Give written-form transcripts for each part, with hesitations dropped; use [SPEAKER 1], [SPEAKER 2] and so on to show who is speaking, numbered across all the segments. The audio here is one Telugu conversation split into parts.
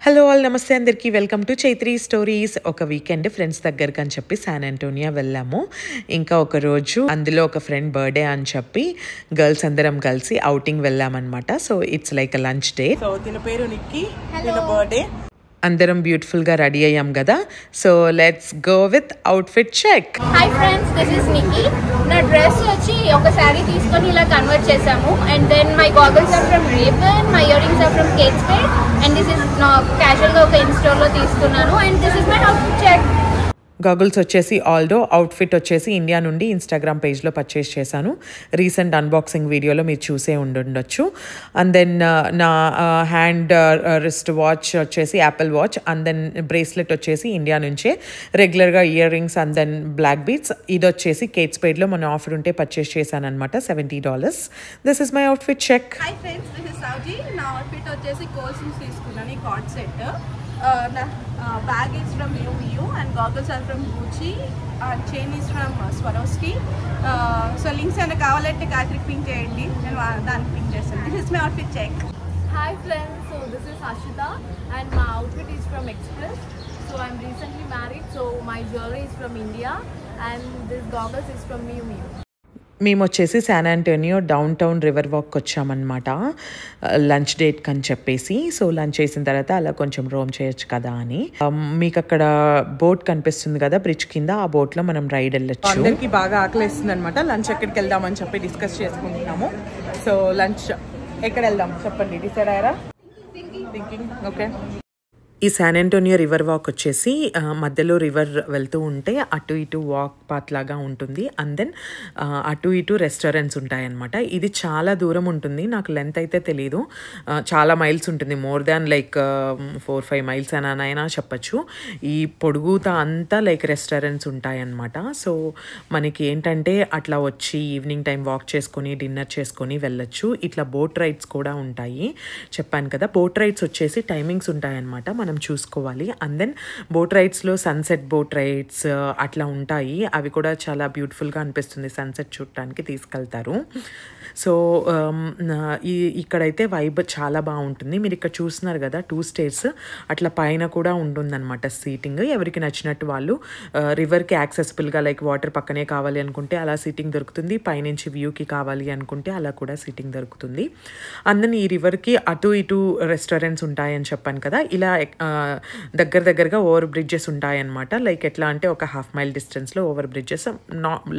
[SPEAKER 1] హలో ఆల్ నమస్తే అందరికీ వెల్కమ్ టు చైత్రీ స్టోరీస్. ఒక వీకెండ్ ఫ్రెండ్స్ దగ్గరికి అని చెప్పి శాన్ ఆంటోనియా వెళ్ళాము. ఇంకా ఒక రోజు అందులో ఒక ఫ్రెండ్ బర్త్డే అని చెప్పి గర్ల్స్ అందరం కలిసి అవుటింగ్ వెళ్ళామన్నమాట. So it's like a lunch day.
[SPEAKER 2] So తిన పేరు నిక్కీ, తిన బర్త్డే.
[SPEAKER 1] అందరం బ్యూటిఫుల్గా రెడీ అయ్యాం కదా. So let's go with outfit check.
[SPEAKER 3] Hi friends, this is Nikki. నా డ్రెస్ వచ్చి ఒక శారీ తీసుకొని ఇలా కన్వర్ట్ చేసాము. And then my goggles are from Ray Ban, my earrings are from Kate Spade. And this is క్యాజువల్గా ఒక ఇన్స్టోర్లో తీసుకున్నాను. And this is my outfit check.
[SPEAKER 1] Goggles వచ్చేసి ఆల్డో, అవుట్ఫిట్ వచ్చేసి ఇండియా నుండి ఇన్స్టాగ్రామ్ పేజ్లో పర్చేస్ చేశాను. రీసెంట్ అన్బాక్సింగ్ వీడియోలో మీరు చూసే ఉండొచ్చు. అండ్ దెన్ నా హ్యాండ్ రిస్ట్ వాచ్ వచ్చేసి Apple watch. And then bracelet వచ్చేసి ఇండియా నుంచే రెగ్యులర్గా ear rings and then black Beats. ఇది వచ్చేసి కేట్ స్పేడ్లో మన ఆఫర్ ఉంటే పర్చేస్ చేశాను అనమాట, $70. This is my outfit check.
[SPEAKER 2] Hi friends, this is Souji. నా అవుట్ఫిట్ వచ్చేసి కోల్స్ నుంచి తీసుకున్నాను ఈ కార్డ్ సెట్. నా bag is from Miu and goggles are from Gucci and chain is from Swarovski. So links ఏమైనా కావాలంటే గాయత్రికి పింక్ చేయండి, నేను దానికి పింక్ చేస్తాను. This is my outfit check.
[SPEAKER 3] Hi friends, so this is Ashita and my outfit is from Express. So I'm recently married, so my jewelry is from India and this goggles is from Miu.
[SPEAKER 1] మేము వచ్చేసి San Antonio down town river walk వచ్చామన్నమాట లంచ్ డేట్ అని చెప్పేసి. సో లంచ్ చేసిన తర్వాత అలా కొంచెం రోమ్ చేయొచ్చు కదా అని. మీకు అక్కడ బోట్ కనిపిస్తుంది కదా బ్రిడ్జ్ కింద, ఆ బోట్లో మనం రైడ్ వెళ్ళొచ్చు.
[SPEAKER 2] అందరికి బాగా ఆకలిస్తుంది అనమాట. లంచ్ ఎక్కడికి వెళ్దామని చెప్పి డిస్కస్ చేసుకుంటున్నాము. సో లంచ్ ఎక్కడ వెళ్దాం చెప్పండి, డిసైడ్ అయ్యారా? థింకింగ్. ఓకే.
[SPEAKER 1] ఈ శాన్ ఆంటోనియో రివర్ వాక్ వచ్చేసి మధ్యలో రివర్ వెళ్తూ ఉంటే అటు ఇటు వాక్ పాత్ లాగా ఉంటుంది. అండ్ దెన్ అటు ఇటు రెస్టారెంట్స్ ఉంటాయన్నమాట. ఇది చాలా దూరం ఉంటుంది, నాకు లెంత్ అయితే తెలీదు, చాలా మైల్స్ ఉంటుంది. మోర్ దాన్ లైక్ 4-5 మైల్స్ అయినా చెప్పచ్చు. ఈ పొడుగుతా అంతా లైక్ రెస్టారెంట్స్ ఉంటాయన్నమాట. సో మనకి ఏంటంటే అట్లా వచ్చి ఈవినింగ్ టైం వాక్ చేసుకొని డిన్నర్ చేసుకొని వెళ్ళొచ్చు. ఇట్లా బోట్ రైడ్స్ కూడా ఉంటాయి, చెప్పాను కదా. బోట్ రైడ్స్ వచ్చేసి టైమింగ్స్ ఉంటాయన్నమాట, మనం చూసుకోవాలి. అండ్ దెన్ బోట్ రైడ్స్లో సన్సెట్ బోట్ రైడ్స్ అట్లా ఉంటాయి, అవి కూడా చాలా బ్యూటిఫుల్గా అనిపిస్తుంది. సన్సెట్ చూడటానికి తీసుకెళ్తారు. సో ఇక్కడైతే వైబ్ చాలా బాగుంటుంది. మీరు ఇక్కడ చూస్తున్నారు కదా 2 స్టేర్స్, అట్లా పైన కూడా ఉంటుందన్నమాట సీటింగ్. ఎవరికి నచ్చినట్టు వాళ్ళు రివర్కి యాక్సెసిబుల్గా లైక్ వాటర్ పక్కనే కావాలి అనుకుంటే అలా సీటింగ్ దొరుకుతుంది, పైనుంచి వ్యూకి కావాలి అనుకుంటే అలా కూడా సీటింగ్ దొరుకుతుంది. అందుని ఈ రివర్కి అటు ఇటు రెస్టారెంట్స్ ఉంటాయని చెప్పాను కదా. ఇలా దగ్గరగా ఓవర్ బ్రిడ్జెస్ ఉంటాయన్నమాట. లైక్ ఎట్లా అంటే ఒక 1/2 మైల్ డిస్టెన్స్లో over bridges,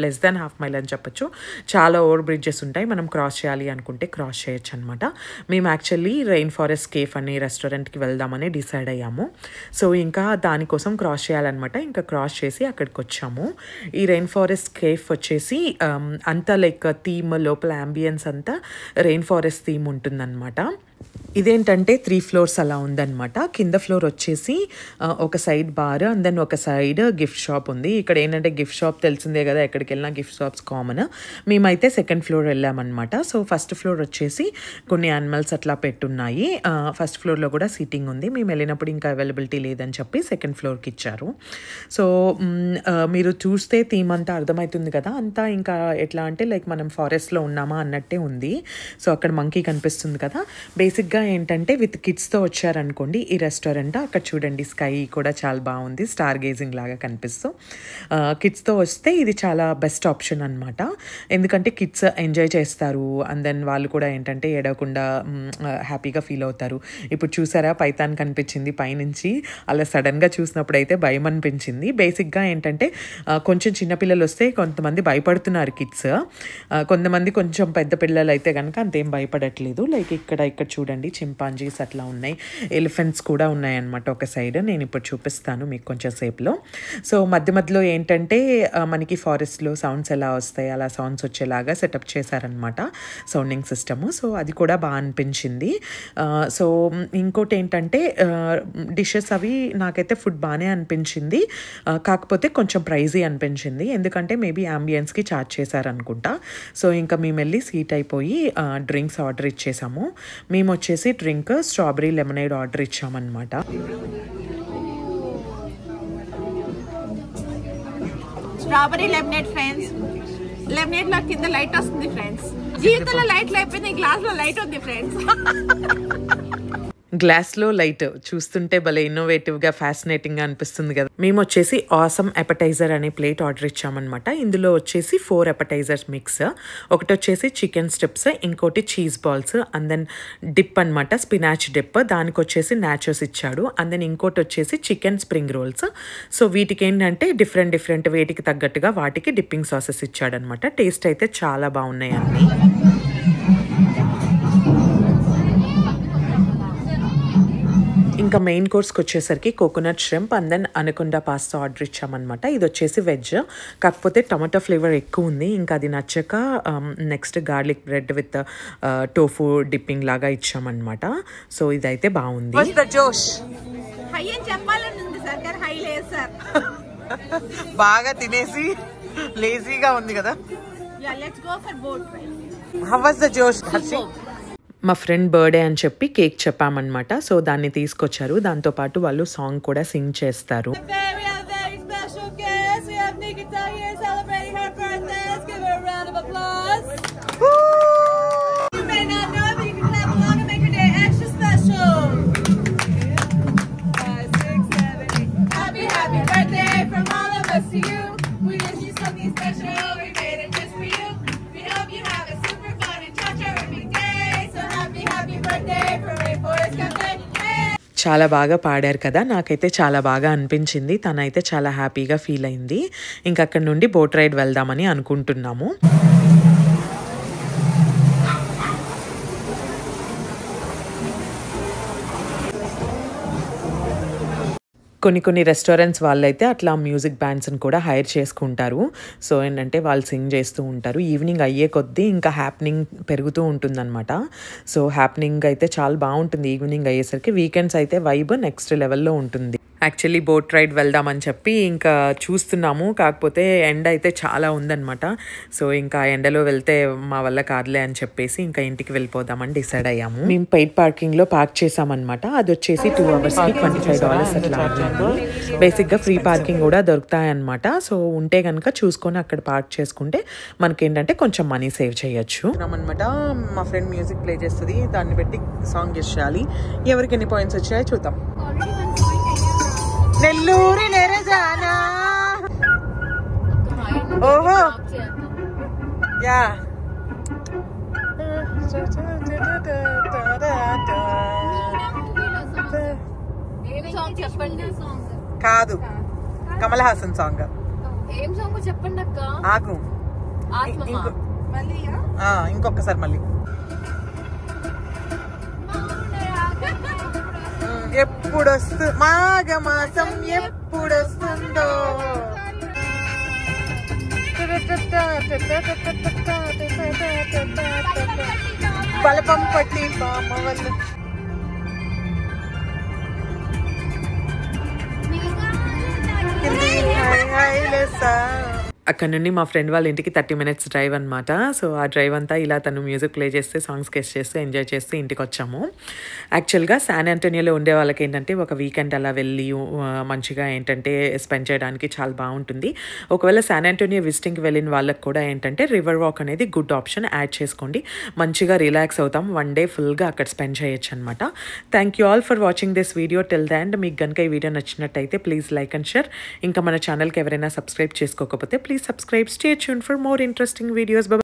[SPEAKER 1] less than 1/2 mile అని చెప్పచ్చు. చాలా ఓవర్ బ్రిడ్జెస్ ఉంటాయి, మనం క్రాస్ చేయాలి అనుకుంటే క్రాస్ చేయొచ్చు అనమాట. మేము యాక్చువల్లీ రెయిన్ ఫారెస్ట్ కేఫ్ అనే రెస్టారెంట్కి వెళ్దామని డిసైడ్ అయ్యాము. సో ఇంకా దానికోసం క్రాస్ చేయాలన్నమాట. ఇంకా క్రాస్ చేసి అక్కడికి వచ్చాము. ఈ రెయిన్ ఫారెస్ట్ కేఫ్ వచ్చేసి అంతా లైక్ థీమ్, లోపల అంబియన్స్ అంతా రెయిన్ ఫారెస్ట్ థీమ్ ఉంటుందన్నమాట. ఇదేంటంటే 3 ఫ్లోర్స్ అలా ఉందన్నమాట. కింద ఫ్లోర్ వచ్చేసి ఒక సైడ్ బార్ అండ్ దెన్ ఒక సైడ్ గిఫ్ట్ షాప్ ఉంది. ఇక్కడ ఏంటంటే గిఫ్ట్ షాప్ తెలిసిందే కదా, ఎక్కడికి వెళ్ళినా గిఫ్ట్ షాప్స్ కామన్. మేమైతే 2nd ఫ్లోర్ వెళ్ళామన్నమాట. సో 1st ఫ్లోర్ వచ్చేసి కొన్ని యానిమల్స్ అట్లా పెట్టున్నాయి. 1st ఫ్లోర్లో కూడా సీటింగ్ ఉంది. మేము వెళ్ళినప్పుడు ఇంకా అవైలబిలిటీ లేదని చెప్పి 2nd ఫ్లోర్కి ఇచ్చారు. సో మీరు చూస్తే థీమ్ అంతా అర్థమవుతుంది కదా. అంతా ఇంకా ఎట్లా అంటే లైక్ మనం ఫారెస్ట్లో ఉన్నామా అన్నట్టే ఉంది. సో అక్కడ మంకీ కనిపిస్తుంది కదా. బేసిక్గా ఏంటంటే విత్ కిడ్స్తో వచ్చారనుకోండి ఈ రెస్టారెంట్, అక్కడ చూడండి స్కై కూడా చాలా బాగుంది, స్టార్ గేజింగ్ లాగా కనిపిస్తూ. కిడ్స్తో వస్తే ఇది చాలా బెస్ట్ ఆప్షన్ అనమాట. ఎందుకంటే కిడ్స్ ఎంజాయ్ చేస్తారు అండ్ దెన్ వాళ్ళు కూడా ఏంటంటే ఏడవకుండా హ్యాపీగా ఫీల్ అవుతారు. ఇప్పుడు చూసారా పైథాన్ కనిపించింది పైనుంచి, అలా సడన్గా చూసినప్పుడు అయితే భయం అనిపించింది. బేసిక్గా ఏంటంటే కొంచెం చిన్నపిల్లలు వస్తే కొంతమంది భయపడుతున్నారు కిడ్స్, కొంతమంది కొంచెం పెద్ద పిల్లలు అయితే కనుక అంతేం భయపడట్లేదు. లైక్ ఇక్కడ చూడండి చింపాంజీస్ అట్లా ఉన్నాయి, ఎలిఫెంట్స్ కూడా ఉన్నాయన్నమాట ఒక సైడ్. నేను ఇప్పుడు చూపిస్తాను మీకు కొంచెం సేపులో. సో మధ్యలో ఏంటంటే మనకి ఫారెస్ట్లో సౌండ్స్ ఎలా వస్తాయి అలా సౌండ్స్ వచ్చేలాగా సెటప్ చేశారనమాట సౌండింగ్ సిస్టము. సో అది కూడా బాగా అనిపించింది. సో ఇంకోటి ఏంటంటే డిషెస్ అవి నాకైతే ఫుడ్ బాగానే అనిపించింది, కాకపోతే కొంచెం ప్రైజీ అనిపించింది. ఎందుకంటే మేబీ అంబియన్స్కి ఛార్జ్ చేశారనుకుంటా. సో ఇంకా మేము వెళ్ళి సీట్ అయిపోయి డ్రింక్స్ ఆర్డర్ ఇచ్చేసాము. మేము వచ్చేసి డ్రింక్ స్ట్రాబెరీ లెమనేడ్ ఆర్డర్ ఇచ్చామన్నమాట.
[SPEAKER 2] Strawberry lemonade friends. లెమనేడ్ లో కింద లైట్ వస్తుంది ఫ్రెండ్స్. జీవితంలో లైట్ అయిపోయింది, గ్లాస్ లో లైట్ ఉంది ఫ్రెండ్స్.
[SPEAKER 1] గ్లాస్లో లైట్ చూస్తుంటే భలే ఇన్నోవేటివ్గా ఫ్యాసినేటింగ్గా అనిపిస్తుంది కదా. మేము వచ్చేసి ఆసమ్ ఎపటైజర్ అనే ప్లేట్ ఆర్డర్ ఇచ్చామన్నమాట. ఇందులో వచ్చేసి 4 ఎపటైజర్స్ మిక్స్. ఒకటి వచ్చేసి చికెన్ స్ట్రిప్స్, ఇంకోటి cheese balls, and then dip అనమాట, స్పినాచ్ డిప్. దానికి వచ్చేసి నాచోస్ ఇచ్చాడు. అండ్ దెన్ ఇంకోటి వచ్చేసి చికెన్ స్ప్రింగ్ రోల్స్. సో వీటికి ఏంటంటే డిఫరెంట్ వేటికి తగ్గట్టుగా వాటికి డిప్పింగ్ సాసెస్ ఇచ్చాడనమాట. టేస్ట్ అయితే చాలా బాగున్నాయి అన్నీ. ఇంకా మెయిన్ కోర్స్కి వచ్చేసరికి coconut shrimp and then anaconda pasta order ఇచ్చామన్నమాట. ఇది వచ్చేసి వెజ్, కాకపోతే టమాటో ఫ్లేవర్ ఎక్కువ ఉంది. ఇంకా అది నచ్చక next garlic bread with tofu dipping లాగా ఇచ్చామన్నమాట. సో ఇదైతే బాగుంది.
[SPEAKER 2] హై అని చెప్పాలని ఉంది సార్, కానీ హై లేదు సార్.
[SPEAKER 1] బాగా తినేసి లేజీగా ఉంది కదా.
[SPEAKER 2] Yeah, let's go for boat ride.
[SPEAKER 1] How was the జోష్? మా ఫ్రెండ్ బర్త్డే అని చెప్పి కేక్ చెప్పామన్నమాట. సో దాన్ని తీసుకొచ్చారు. దాంతోపాటు వాళ్ళు సాంగ్ కూడా సింగ్ చేస్తారు. చాలా బాగా పాడారు కదా, నాకైతే చాలా బాగా అనిపించింది. తనైతే చాలా హ్యాపీగా ఫీల్ అయింది. ఇంకా అక్కడ నుండి బోట్ రైడ్ వెళ్దామని అనుకుంటున్నాము. కొన్ని రెస్టారెంట్స్ వాళ్ళైతే అట్లా మ్యూజిక్ బ్యాండ్స్ని కూడా హైర్ చేసుకుంటారు. సో ఏంటంటే వాళ్ళు సింగ్ చేస్తూ ఉంటారు. ఈవినింగ్ అయ్యే కొద్దీ ఇంకా హ్యాపెనింగ్ పెరుగుతూ ఉంటుందన్నమాట. సో హ్యాపెనింగ్ అయితే చాలా బాగుంటుంది ఈవినింగ్ అయ్యేసరికి. వీకెండ్స్ అయితే వైబ్ నెక్స్ట్ లెవెల్లో ఉంటుంది. యాక్చువల్లీ బోట్ రైడ్ వెళ్దామని చెప్పి ఇంకా చూస్తున్నాము, కాకపోతే ఎండ అయితే చాలా ఉందన్నమాట. సో ఇంకా ఎండలో వెళ్తే మా వల్ల కాదులే అని చెప్పేసి ఇంకా ఇంటికి వెళ్ళిపోదామని డిసైడ్ అయ్యాము. మేము పెయిడ్ పార్కింగ్లో పార్క్ చేసామన్నమాట. అది వచ్చేసి 2 అవర్స్కి $25 అట్లా అవుతుంది. బేసిక్గా ఫ్రీ పార్కింగ్ కూడా దొరుకుతాయన్నమాట. సో ఉంటే కనుక చూసుకొని అక్కడ పార్క్ చేసుకుంటే మనకేంటంటే కొంచెం మనీ సేవ్ చేయొచ్చు అనమాట. మా ఫ్రెండ్ మ్యూజిక్ ప్లే చేస్తుంది, దాన్ని బట్టి సాంగ్ గెస్ చేయాలి. ఎవరికి ఎన్ని పాయింట్స్ వచ్చాయో చూద్దాం. నెల్లూరి నెరజానా. ఓహో యా. కాదు, కమల్ హాసన్ సాంగ్.
[SPEAKER 3] ఏం సాంగ్ చెప్పండి అక్క.
[SPEAKER 1] ఆగు, ఇంకొకసారి మళ్ళీ. ఎప్పుడొస్తు మాఘమాసం ఎప్పుడొస్తుందో, బలపం పట్టి బామ్మ వల్ల. అక్కడ నుండి మా ఫ్రెండ్ వాళ్ళ ఇంటికి 30 minutes డ్రైవ్ అనమాట. సో ఆ డ్రైవ్ అంతా ఇలా తను మ్యూజిక్ ప్లే చేస్తే సాంగ్స్ గెస్ట్ చేస్తూ ఎంజాయ్ చేస్తూ ఇంటికి వచ్చాము. యాక్చువల్గా శాన్ ఆంటోనియోలో ఉండే వాళ్ళకి ఏంటంటే ఒక వీకెండ్ అలా వెళ్ళి మంచిగా ఏంటంటే స్పెండ్ చేయడానికి చాలా బాగుంటుంది. ఒకవేళ శాన్ ఆంటోనియో విజిటింగ్కి వెళ్ళిన వాళ్ళకి కూడా ఏంటంటే రివర్ వాక్ అనేది గుడ్ ఆప్షన్, యాడ్ చేసుకోండి. మంచిగా రిలాక్స్ అవుతాం, 1 day ఫుల్గా అక్కడ స్పెండ్ చేయొచ్చు అనమాట. Thank you all for watching this video till the end. మీకు కనుక ఈ వీడియో నచ్చినట్టయితే ప్లీజ్ లైక్ అండ్ షేర్. ఇంకా మన ఛానల్కి ఎవరైనా సబ్స్క్రైబ్ చేసుకోకపోతే please subscribe. Stay tuned for more interesting videos. Bye.